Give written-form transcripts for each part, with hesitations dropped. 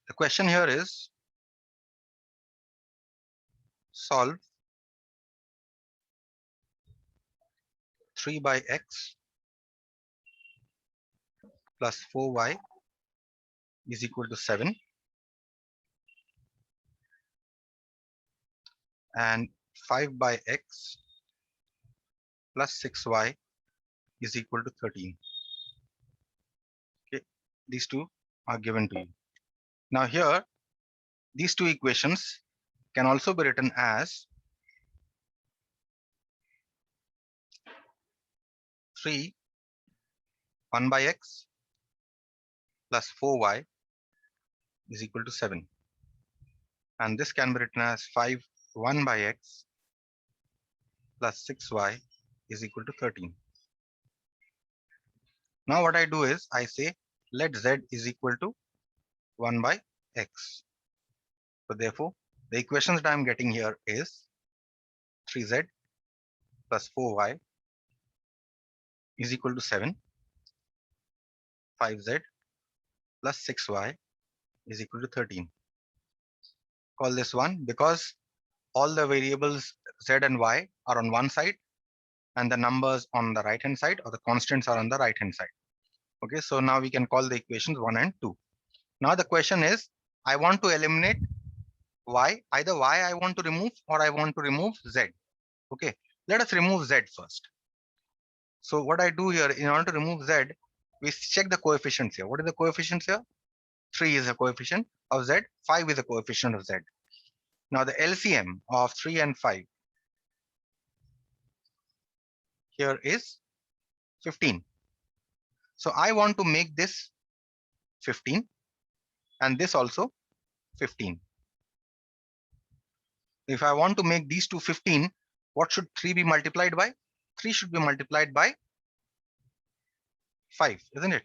The question here is solve 3 by x plus 4y is equal to 7 and 5 by x plus 6y is equal to 13. Okay, these two are given to you. Now here, these two equations can also be written as 3 1 by x plus 4y is equal to 7. And this can be written as 5 1 by x plus 6y is equal to 13. Now what I do is I say let z is equal to 1 by x. So therefore, the equations that I am getting here is 3z plus 4y is equal to 7, 5z plus 6y is equal to 13. Call this 1 because all the variables z and y are on one side and the numbers on the right hand side, or the constants are on the right hand side. Okay, so now we can call the equations 1 and 2. Now the question is, I want to eliminate y, either y I want to remove or I want to remove z. Okay, let us remove z first. So what I do here, in order to remove z, we check the coefficients here. What is the coefficients here? 3 is a coefficient of z, 5 is a coefficient of z. Now the LCM of 3 and 5 here is 15. So I want to make this 15 and this also 15. If I want to make these two 15, what should 3 be multiplied by? 3 should be multiplied by 5, isn't it?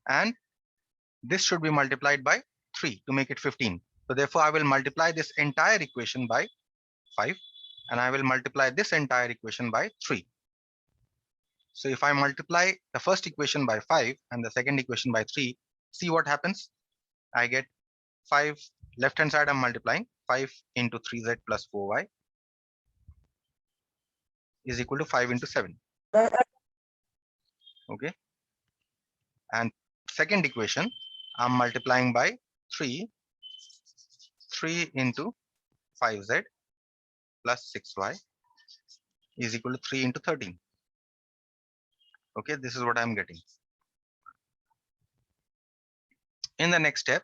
And this should be multiplied by 3 to make it 15. So therefore, I will multiply this entire equation by 5 and I will multiply this entire equation by 3. So if I multiply the first equation by 5 and the second equation by 3, see what happens. I get 5, left hand side I'm multiplying, 5 into 3z plus 4y is equal to 5 into 7. Okay. And second equation, I'm multiplying by 3 into 5z plus 6y is equal to 3 into 13. Okay, this is what I'm getting. In the next step,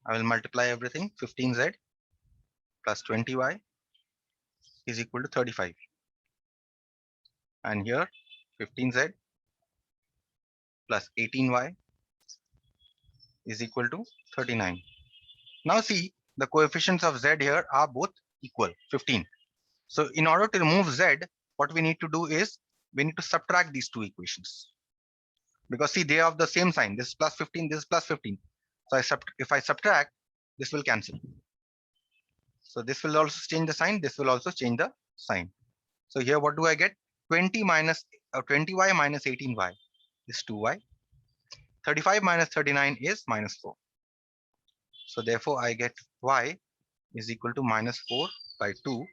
I will multiply everything. 15z plus 20y is equal to 35. And here 15z plus 18y is equal to 39. Now see, the coefficients of z here are both equal, 15. So in order to remove z, what we need to do is we need to subtract these two equations. Because see, they are of the same sign. This is plus 15, this is plus 15. So if I subtract, this will cancel. So this will also change the sign. This will also change the sign. So here, what do I get? 20y minus 18y is 2y. 35 minus 39 is minus 4. So therefore, I get y is equal to minus 4 by 2,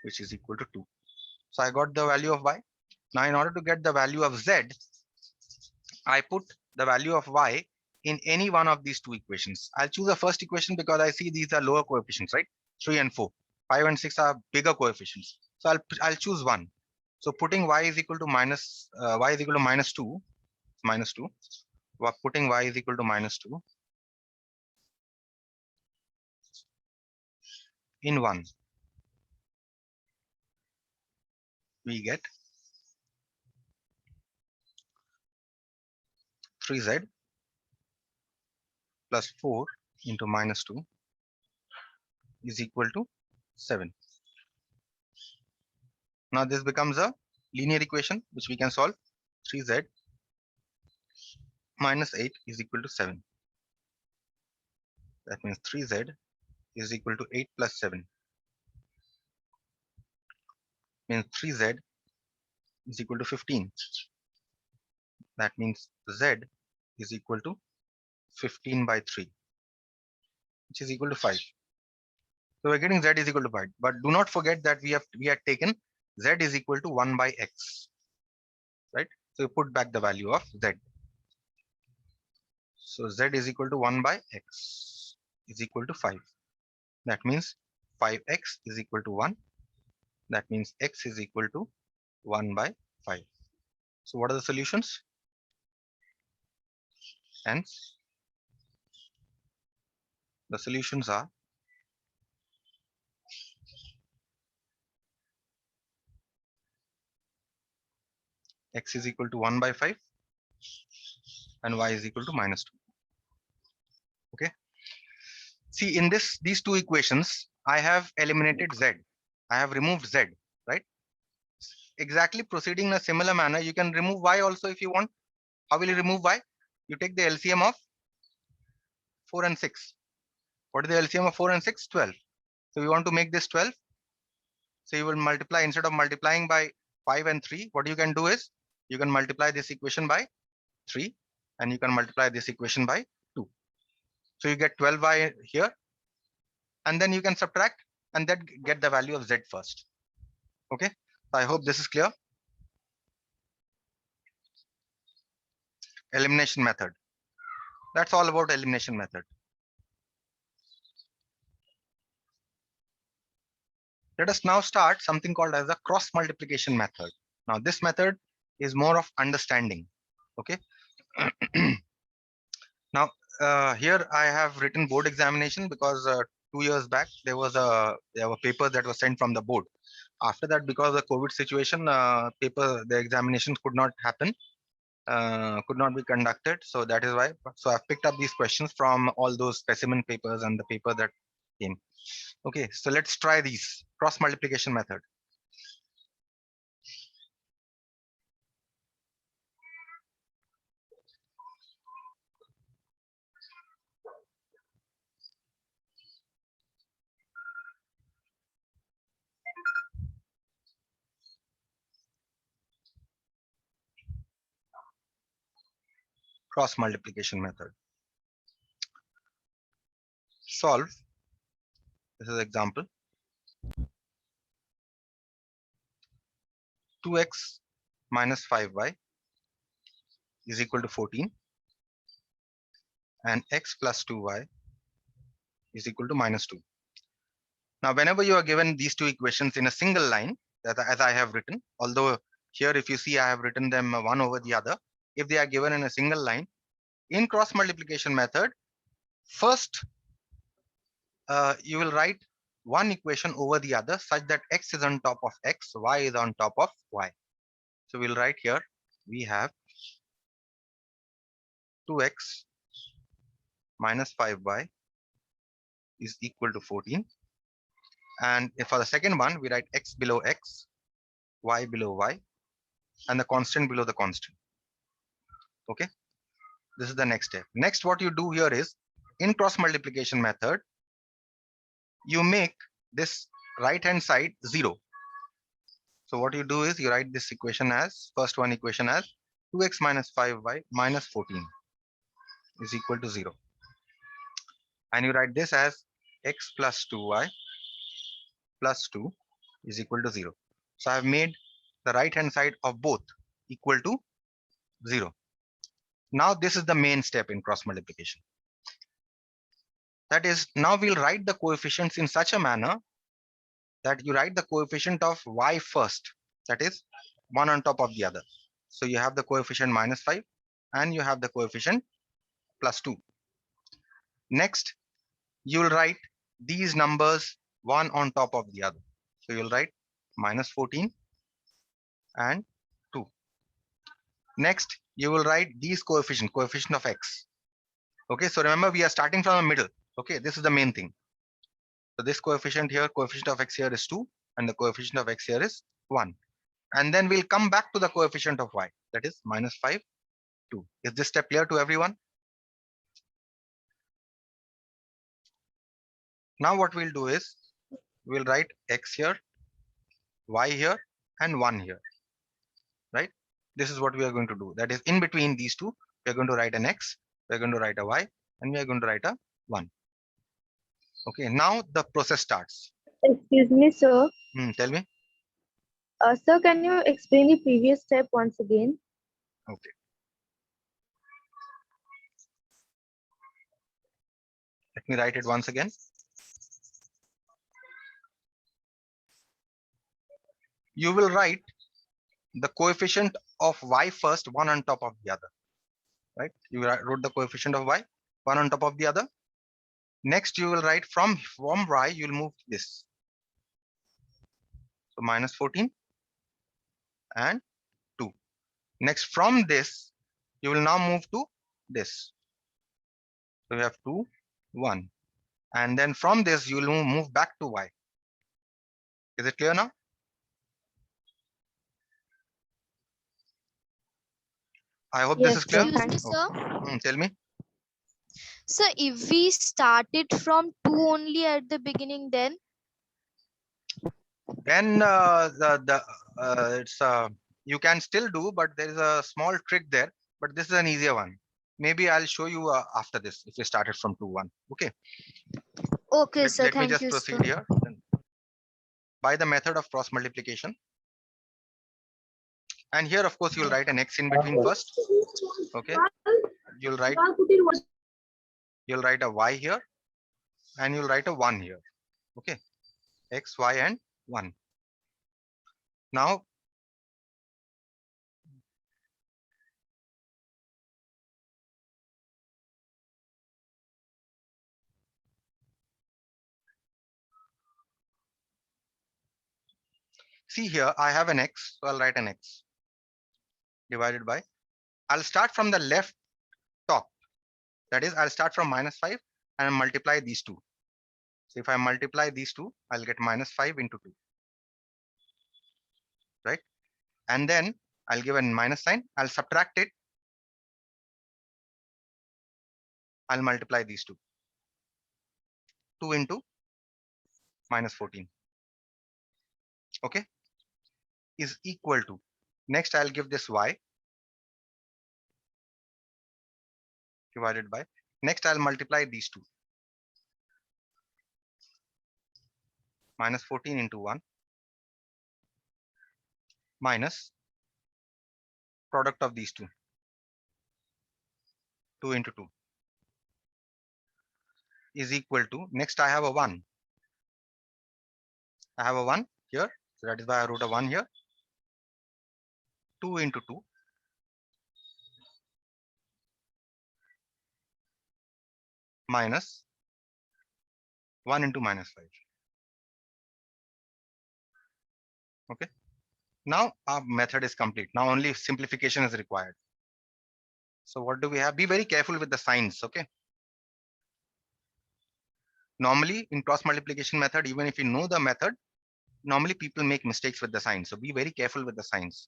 which is equal to 2. So I got the value of y. Now, in order to get the value of z, I put the value of y in any one of these two equations. I'll choose the first equation because I see these are lower coefficients, right? 3 and 4. 5 and 6 are bigger coefficients. So I'll choose 1. So putting y is equal to minus 2, minus 2. Putting y is equal to minus 2 in 1, we get 3z plus 4 into minus 2 is equal to 7. Now this becomes a linear equation which we can solve. 3z minus 8 is equal to 7. That means 3z is equal to 8 plus 7. Means 3z is equal to 15. That means Z is equal to 15 by 3, which is equal to 5. So we're getting Z is equal to 5. But do not forget that we had taken Z is equal to 1 by X, right? So you put back the value of Z. So Z is equal to 1 by X is equal to 5. That means 5X is equal to 1. That means X is equal to 1 by 5. So what are the solutions? And the solutions are X is equal to 1 by 5 and Y is equal to -2. Okay. See, in these two equations, I have eliminated Z. I have removed Z, right? Exactly proceeding in a similar manner, you can remove Y also if you want. How will you remove Y? You take the LCM of 4 and 6. What is the LCM of 4 and 6? 12. So we want to make this 12. So you will multiply, instead of multiplying by 5 and 3, what you can do is you can multiply this equation by 3 and you can multiply this equation by 2. So you get 12y here, and then you can subtract and then get the value of Z first. Okay, so I hope this is clear. Elimination method. That's all about elimination method. Let us now start something called as a cross multiplication method. Now this method is more of understanding. Okay. Now here I have written board examination because 2 years back there were papers that were sent from the board. After that, because of the COVID situation, the examinations could not happen, could not be conducted. So that is why. So I've picked up these questions from all those specimen papers and the paper that came. Okay, so let's try these cross multiplication method. Cross multiplication method. Solve. This is example. 2x minus 5y is equal to 14 and x plus 2y is equal to -2. Now, whenever you are given these two equations in a single line, as I have written, although here if you see I have written them one over the other, if they are given in a single line, in cross multiplication method, first you will write one equation over the other such that x is on top of x, y is on top of y. So we'll write here, we have 2x minus 5y is equal to 14. And if for the second one, we write x below x, y below y, and the constant below the constant. Okay, this is the next step. Next, what you do here is, in cross multiplication method, you make this right hand side 0. So what you do is you write this equation as, first one equation as 2x minus 5y minus 14 is equal to 0. And you write this as x plus 2y plus 2 is equal to 0. So I have made the right hand side of both equal to 0. Now this is the main step in cross multiplication. That is, now we'll write the coefficients in such a manner that you write the coefficient of y first, that is one on top of the other. So you have the coefficient -5 and you have the coefficient +2. Next, you will write these numbers one on top of the other. So you'll write -14 and 2. Next, you will write these coefficient of x. Okay, so remember we are starting from the middle. Okay, this is the main thing. So this coefficient here, coefficient of x here is 2 and the coefficient of x here is 1. And then we'll come back to the coefficient of y, that is -5, 2. Is this step clear to everyone? Now what we'll do is we'll write x here, y here, and 1 here, right? This is what we are going to do. That is, in between these two, We are going to write an x, we are going to write a y, and we are going to write a 1. Okay, now the process starts. Excuse me, sir. Tell me. Sir, can you explain the previous step once again? Okay. Let me write it once again. You will write the coefficient of y first, one on top of the other. Right? You wrote the coefficient of y, one on top of the other. Next, you will write from y, you will move this. So minus 14 and 2. Next, from this, you will now move to this. So we have 2, 1. And then from this, you will move back to y. Is it clear now? I hope this Yes, is clear. sir. Excuse me, sir. Tell me. So if we started from 2 only at the beginning, then Then it's you can still do, but there is a small trick there. But this is an easier one. Maybe I'll show you after this if you started from 2, 1. Okay. okay, sir. Let me Thank just you, proceed sir. here. By the method of cross multiplication. And here, of course, you'll write an x in between first. Okay. You'll write a y here, and you'll write a 1 here. Okay. X, y, and 1. Now, see here, I have an x, so I'll write an x divided by, I'll start from the left top. That is, I'll start from minus 5 and multiply these two. So if I multiply these two, I'll get minus 5 into 2. Right? And then I'll give a minus sign. I'll subtract it. I'll multiply these two. 2 into minus 14. Okay? Is equal to. Next, I'll give this y divided by. Next, I'll multiply these two. Minus 14 into 1 minus product of these two. 2 into 2 is equal to. Next, I have a 1. I have a 1 here. So that is why I wrote a 1 here. 2 into 2 minus 1 into minus 5. Okay. Now our method is complete. Now only simplification is required. So what do we have? Be very careful with the signs. Okay. Normally in cross multiplication method, even if you know the method, normally people make mistakes with the signs. So be very careful with the signs.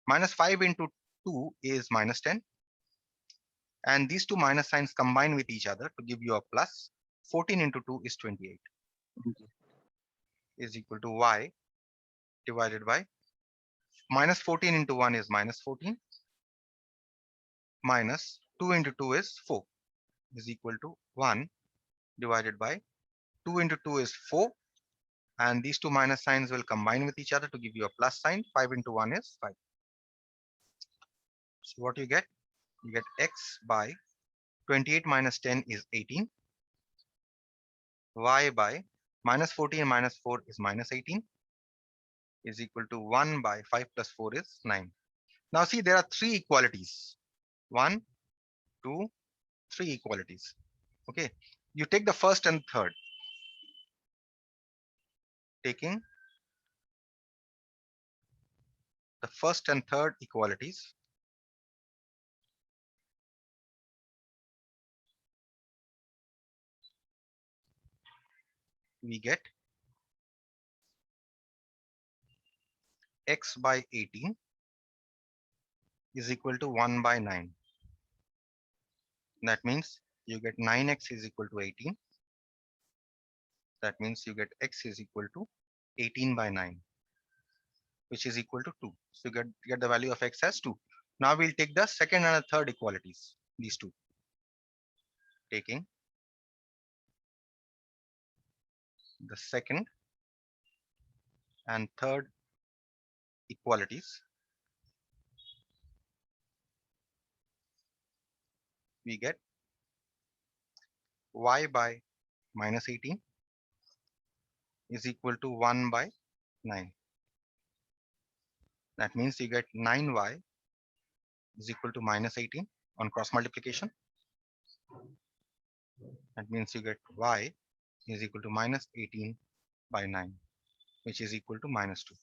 Minus 5 into 2 is minus 10. And these two minus signs combine with each other to give you a plus. 14 into 2 is 28. Is equal to y divided by minus 14 into 1 is minus 14. Minus 2 into 2 is 4. Is equal to 1 divided by 2 into 2 is 4. And these two minus signs will combine with each other to give you a plus sign. 5 into 1 is 5. So what you get? You get x by 28 minus 10 is 18. Y by minus 14 minus 4 is minus 18. Is equal to 1 by 5 plus 4 is 9. Now see, there are three equalities. 1, 2, 3 equalities. Okay. You take the first and third. Taking the first and third equalities, we get x by 18 is equal to 1 by 9. That means you get 9x is equal to 18. That means you get x is equal to 18 by 9, which is equal to 2. So you get the value of x as 2. Now we'll take the second and the third equalities, these two. Taking the second and third equalities, we get y by minus 18 is equal to 1 by 9. That means you get 9y is equal to minus 18 on cross multiplication. That means you get y is equal to minus 18 by 9, which is equal to minus 2.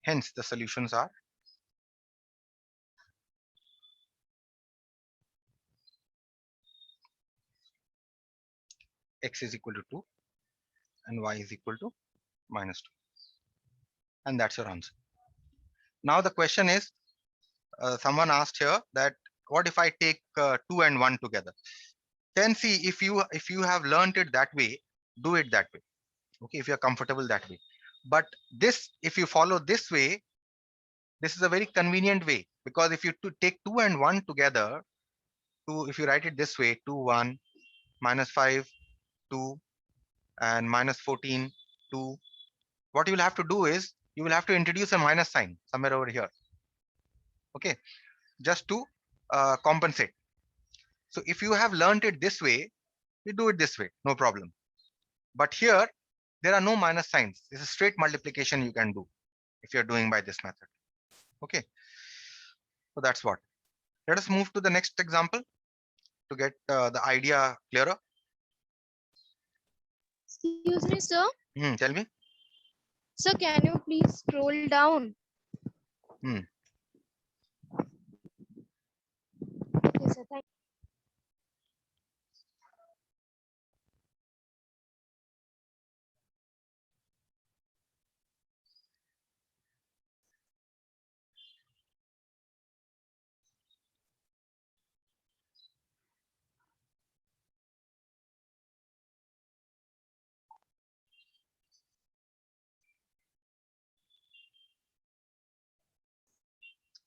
Hence, the solutions are x is equal to 2 and y is equal to minus 2. And that's your answer. Now the question is, someone asked here that what if I take 2 and 1 together? Then see, if you have learned it that way, do it that way. Okay, if you're comfortable that way. But this, if you follow this way, this is a very convenient way, because if you take 2 and 1 together, if you write it this way, 2 1 minus 5 2 and minus 14 2, what you will have to do is you will have to introduce a minus sign somewhere over here. Okay, just to compensate. So if you have learned it this way, you do it this way, no problem. But here there are no minus signs. This is straight multiplication you can do if you're doing by this method. Okay, so that's what. Let us move to the next example to get the idea clearer. Excuse me, sir. Tell me. Sir, can you please scroll down? Hmm. Okay, sir. Thank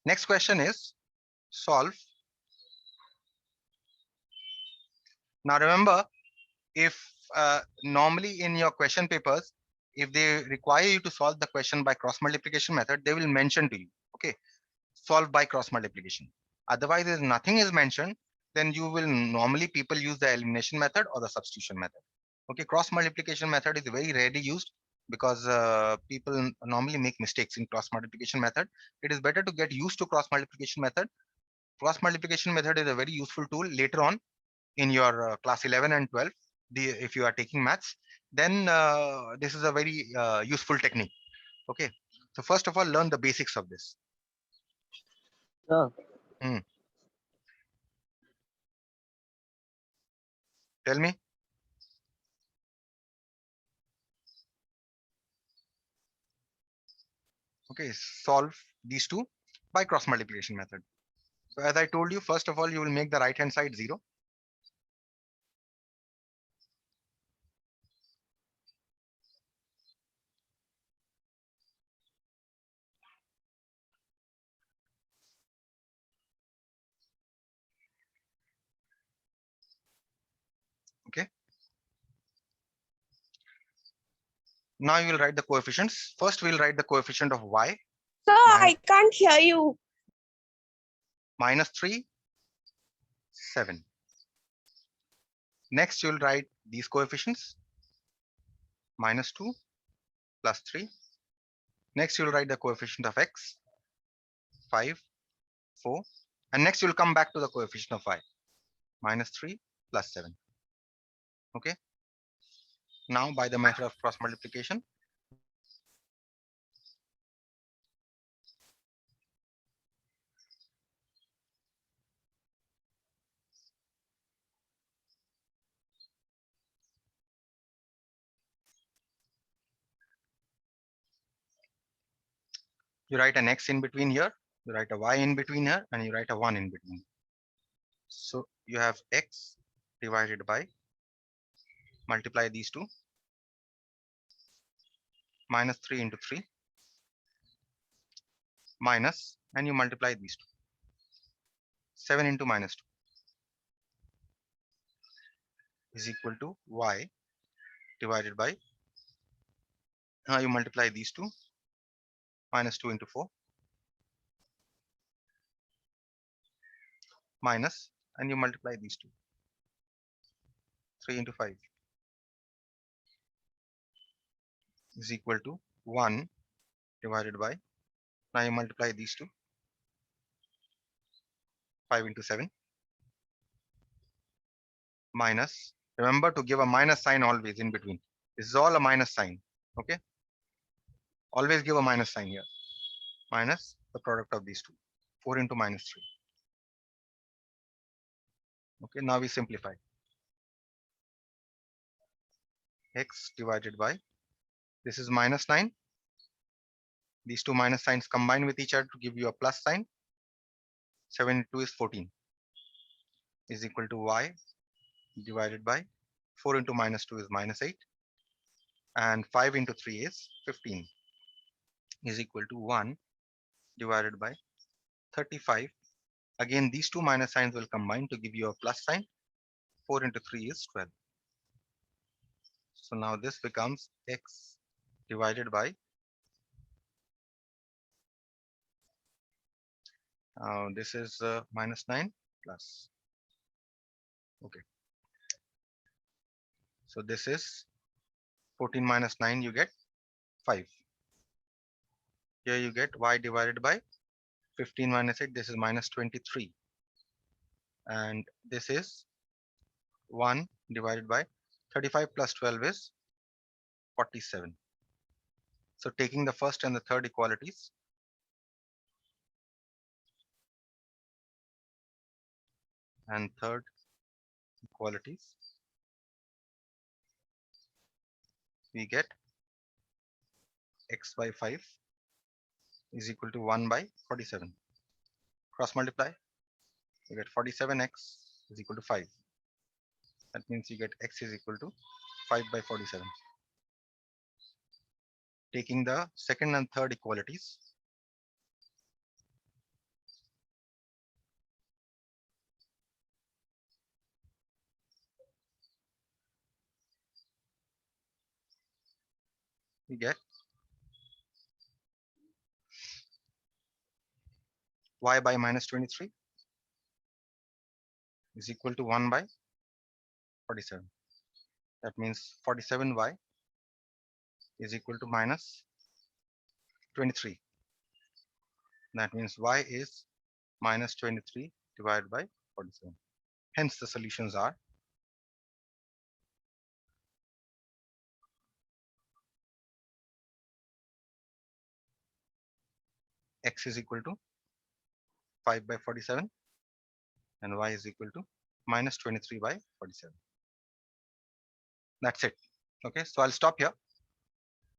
Next question is solve. Now remember, if normally in your question papers, if they require you to solve the question by cross multiplication method, they will mention to you, okay, solve by cross multiplication. Otherwise, if nothing is mentioned, then you will normally people use the elimination method or the substitution method. Okay, cross multiplication method is very rarely used because people normally make mistakes in cross multiplication method. It is better to get used to cross multiplication method. Cross multiplication method is a very useful tool later on in your class 11 and 12. If you are taking maths, then this is a very useful technique. Okay, so first of all, learn the basics of this. Sir, Tell me. Okay, solve these two by cross multiplication method. So as I told you, first of all, you will make the right hand side 0. Okay. Now you will write the coefficients. First, we'll write the coefficient of y. Sir, Minus- I can't hear you. minus 3, 7. Next, you'll write these coefficients. Minus 2 plus 3. Next, you'll write the coefficient of x. 5, 4. And next, you'll come back to the coefficient of y. Minus 3 plus 7. Okay. Now, by the method of cross multiplication, you write an x in between here, you write a y in between here, and you write a 1 in between. So you have x divided by, multiply these two, minus 3 into 3, minus, and you multiply these two. 7 into minus 2 is equal to y divided by, now you multiply these two, minus 2 into 4 minus, and you multiply these two, 3 into 5 is equal to 1 divided by, now you multiply these two, 5 into 7 minus, remember to give a minus sign always in between. This is all a minus sign. Okay, always give a minus sign here, minus the product of these two, 4 into minus 3. Okay, now we simplify. X divided by, this is minus 9. These two minus signs combine with each other to give you a plus sign. 7 into 2 is 14 is equal to y divided by 4 into minus 2 is minus 8, and 5 into 3 is 15 is equal to 1 divided by 35. Again, these two minus signs will combine to give you a plus sign. 4 into 3 is 12. So now this becomes x divided by, this is minus 9 plus. Okay. So this is 14 minus 9, you get 5. Here you get y divided by 15 minus 8, this is minus 23. And this is 1 divided by 35 plus 12 is 47. So taking the first and the third equalities, and third equalities, we get x by 5 is equal to 1 by 47. Cross multiply, you get 47x is equal to 5. That means you get x is equal to 5 by 47. Taking the second and third equalities, we get y by minus 23 is equal to 1 by 47. That means 47y is equal to minus 23. That means y is minus 23 divided by 47. Hence the solutions are x is equal to 5 by 47 and y is equal to minus 23 by 47. That's it. Okay, so I'll stop here.